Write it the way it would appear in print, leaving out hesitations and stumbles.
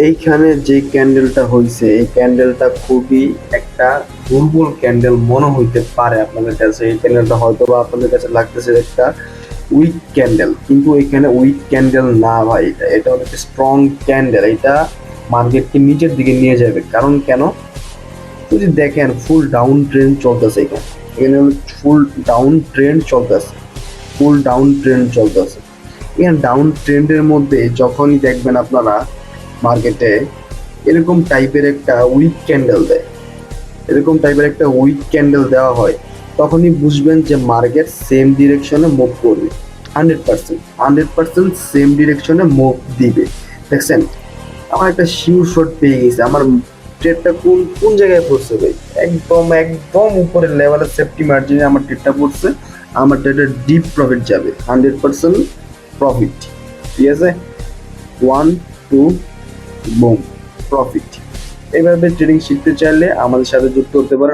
এইখানে যে ক্যান্ডেলটা হইছে এই ক্যান্ডেলটা খুবই একটা দুর্বল ক্যান্ডেল মনে হইতে পারে আপনাদের কাছে। এই ক্যান্ডেলটা হয়তো বা আপনাদের কাছে লাগতেছে একটা উইক ক্যান্ডেল, কিন্তু এখানে উইক ক্যান্ডেল না ভাই, এটা অনেক স্ট্রং ক্যান্ডেল। এটা মার্কেটকে নিচের দিকে নিয়ে যাবে। কারণ কেন, যদি দেখেন ফুল ডাউন ট্রেন্ড চলতেছে এখানে, এখানে ফুল ডাউন ট্রেন্ড চলতেছে, ফুল ডাউন ট্রেন্ড চলতেছে। এখানে ডাউন ট্রেন্ডের মধ্যে যখনই দেখবেন আপনারা মার্কেটে এরকম টাইপের একটা উইক ক্যান্ডেল দেয়, এরকম টাইপের একটা উইক ক্যান্ডেল দেওয়া হয়, তখনই বুঝবেন যে মার্কেট সেম ডিরেকশনে মুভ করবে। 100% সেম ডিরেকশনে মুভ দিবে। দেখছেন, আমার একটা শিওর শট পেয়ে গেছে। আমার ট্রেডটা কোন কোন জায়গায় পড়ছে ভাই, একদম একদম উপরের লেভেলের সেফটি মার্জিনে আমার ট্রেডটা পড়ছে। আমার ট্রেডের ডিপ প্রফিট যাবে, 100% প্রফিট। ঠিক আছে, 1 2 বুম, প্রফিট। এইভাবে ট্রেডিং শিখতে চাইলে আমাদের সাথে যুক্ত হতে পারেন।